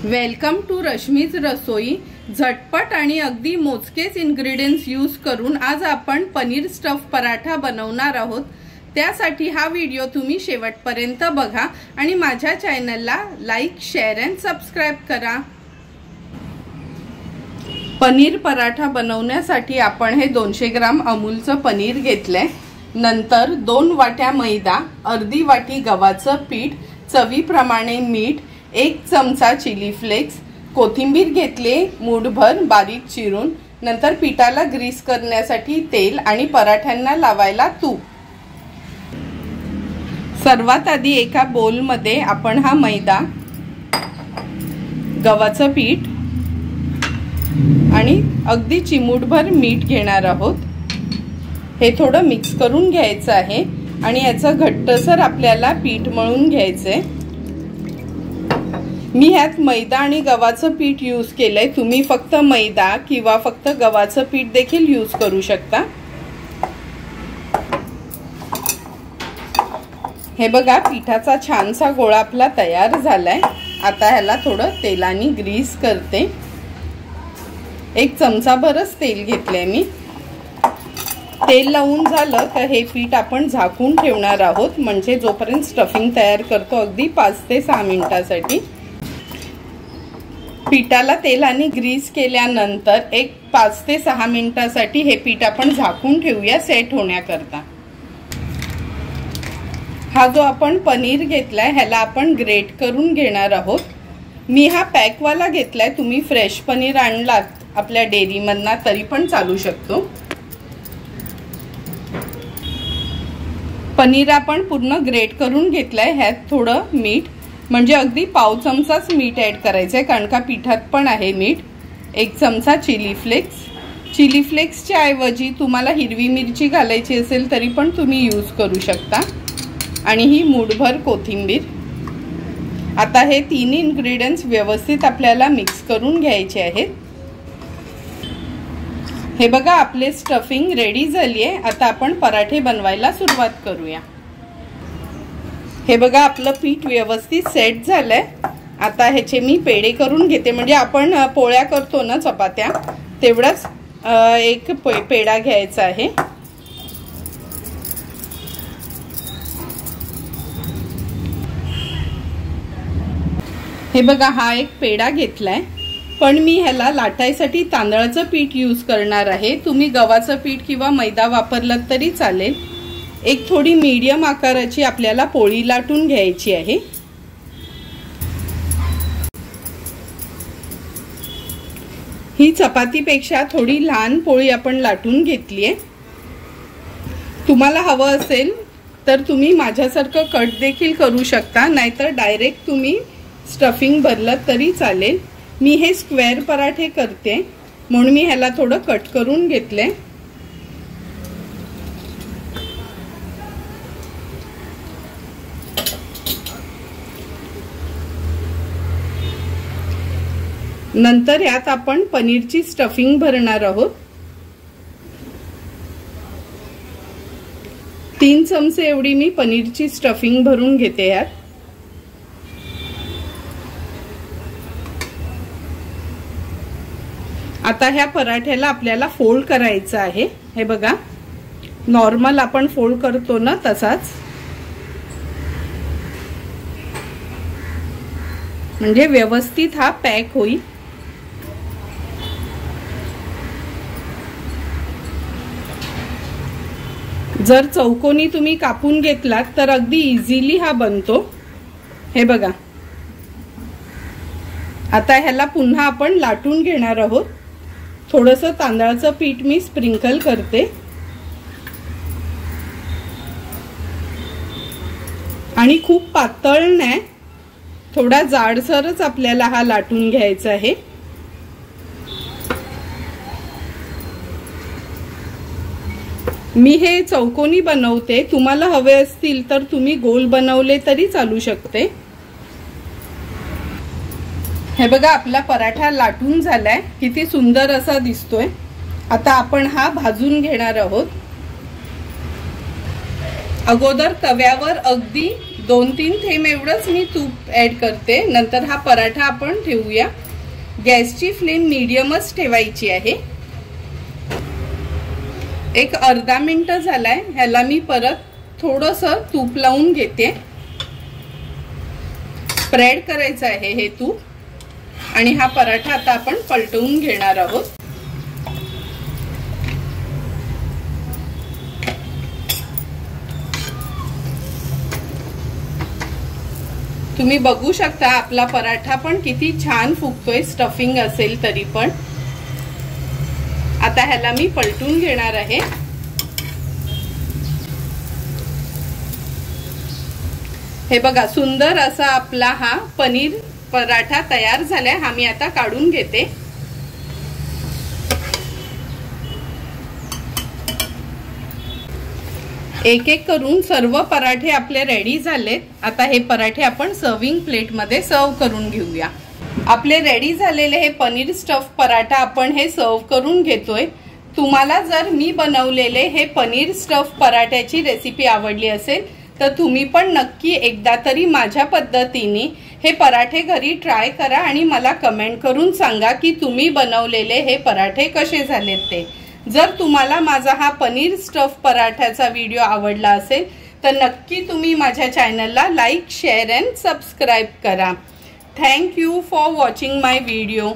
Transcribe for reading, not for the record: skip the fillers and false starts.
Welcome to Rashmi's रसोई। झटपट आणि अगदी मोजकेच इन्ग्रेडियंट्स यूज करून आज आपण पनीर स्टफ पराठा बनवणार आहोत। त्यासाठी हा व्हिडिओ तुम्ही शेवटपर्यंत बघा आणि माझ्या चॅनलला लाईक, शेअर अँड सबस्क्राइब करा। पनीर पराठा बनवण्यासाठी आपण हे 200 ग्राम अमूलचं पनीर घेतलंय। नंतर 2 वाट्या मैदा, अर्धी वाटी गव्हाचं पीठ, चवीप्रमाणे मीठ, 1 चमचा चिली फ्लेक्स, कोथिंबीर घेतले मूठभर बारीक चिरून। नंतर पिठाला ग्रीस करण्यासाठी तेल आणि पराठ्यांना लावायला तूप। सर्वात आधी एका बोल मध्ये आपण हा मैदा, गव्हाचं पीठ आणि अगदी चिमूटभर मीठ घेणार आहोत। हे थोडं मिक्स करून घ्यायचं आहे आणि याचं घट्टसर आपल्याला पीठ मळून घ्यायचंय। मी ह्यात मैदा आणि गव्हाचं पीठ यूज केलंय। तुम्ही फक्त मैदा किंवा फक्त गव्हाचं पीठ देखील यूज करू शकता। हे बघा, पिठाचा छानसा गोळा आपला तयार झालाय। आता ह्याला थोडं तेलाने ग्रीस करते। 1 चमचा भरच तेल घेतलंय मी। तेल लावून झालं तर हे पीठ आपण झाकून ठेवणार आहोत, म्हणजे जोपर्यंत स्टफिंग तयार करतो अगदी 5 ते 6 मिनिटांसाठी। पिठाला तेलाने ग्रीस केल्यानंतर 5 ते 6 मिनिटांसाठी हे पीठ आपण झाकून ठेवूया सेट होण्याकरता। हा जो आपण पनीर घेतलाय ह्याला आपण ग्रेट करून घेणार आहोत। मी हा पॅकवाला घेतलाय, तुम्ही फ्रेश पनीर आणलात आपल्या डेअरी मधना तरी पण चालू शकतो। पनीर आपण पूर्ण ग्रेट करून घेतलाय। ह्यात थोडं मीठ, म्हणजे अगदी पाव चमचाच मीठ ऍड करायचंय, कारण का पिठात पण आहे मीठ। 1 चमचा चिली फ्लेक्स। चिली फ्लेक्सच्या ऐवजी तुम्हाला हिरवी मिरची घालायची असेल तरी पण तुम्ही यूज करू शकता। आणि ही मूठभर कोथिंबीर। आता हे 3 इन्ग्रेडियंट्स व्यवस्थित आपल्याला मिक्स करून घ्यायचे आहेत। हे बघा, आपले स्टफिंग रेडी झाली आहे। आता आपण पराठे बनवायला सुरुवात करूया। हे बघा, आपलं पीठ व्यवस्थित सेट झालंय। आता ह्याचे मी पेढे करून घेते, म्हणजे आपण पोळ्या करतो ना चपात्या, तेवढाच एक पेढा घ्यायचा आहे। हे बघा, हा एक पेढा घेतलाय, पण मी ह्याला लाटायसाठी तांदळाचं पीठ यूज करणार आहे। तुम्ही गव्हाचं पीठ किंवा मैदा वापरलात तरी चालेल। एक थोडी मीडियम आकाराची आपल्याला पोळी लाटून घ्यायची आहे। ही चपातीपेक्षा थोडी लहान पोळी आपण लाटून घेतली आहे। तुम्हाला हवं असेल तर तुम्ही माझ्यासारखं कट देखील करू शकता, नाहीतर डायरेक्ट तुम्ही स्टफिंग भरलं तरी चालेल। मी हे स्क्वेअर पराठे करते म्हणून मी ह्याला थोडं कट करून घेतले। नंतर यात आपण पनीरची स्टफिंग भरणार आहोत। 3 चमचे एवढी मी पनीरची स्टफिंग भरून घेते यात। आता ह्या पराठ्याला आपल्याला फोल्ड करायचं आहे। हे बघा, नॉर्मल आपण फोल्ड करतो ना तसाच, म्हणजे व्यवस्थित हा पॅक होईल। जर चौकोनी तुम्ही कापून घेतलात तर अगदी इझिली हा बनतो। हे बघा, आता ह्याला पुन्हा आपण लाटून घेणार आहोत। थोडंसं तांदळाचं पीठ मी स्प्रिंकल करते आणि खूप पातळ नाही, थोडा जाडसरच आपल्याला हा लाटून घ्यायचा आहे। मी हे चौकोनी बनवते, तुम्हाला हवे असतील तर तुम्ही गोल बनवले तरी चालू शकते। हे बघा, आपला पराठा लाटून झालाय, किती सुंदर असा दिसतोय। आता आपण हा भाजून घेणार आहोत। अगोदर तव्यावर अगदी 2-3 थेंब एवढंच मी तूप ऍड करते। नंतर हा पराठा आपण ठेवूया। गॅसची फ्लेम मीडियमच ठेवायची आहे। एक अर्धा मिनिट झालाय, ह्याला मी परत थोडंसं तूप लावून घेते। स्प्रेड करायचं आहे हे तूप आणि हा पराठा आता आपण पलटवून घेणार आहोत। तुम्ही बघू शकता आपला पराठा पण किती छान फुगतोय, स्टफिंग असेल तरी पण। आता ह्याला मी पलटून घेणार आहे। हे बघा, सुंदर असा आपला हा पनीर पराठा तयार झालाय। हा मी आता काढून घेते। एक एक करून सर्व पराठे आपले रेडी झालेत। आता हे पराठे आपण सर्विंग प्लेट मध्ये सर्व करून घेऊया। आपले रेडी झालेले हे पनीर स्टफ पराठा आपण हे सर्व करून घेतोय। तुम्हाला जर मी बनवलेले हे पनीर स्टफ पराठ्याची रेसिपी आवडली असेल तर तुम्ही पण नक्की एकदा तरी माझ्या पद्धतीने हे पराठे घरी ट्राय करा आणि मला कमेंट करून सांगा की तुम्ही बनवलेले हे पराठे कसे झालेत ते। जर तुम्हाला माझा हा पनीर स्टफ पराठ्याचा व्हिडिओ आवडला असेल तर नक्की तुम्ही माझ्या चॅनलला लाईक, शेअर अँड सबस्क्राइब करा। Thank you for watching my video.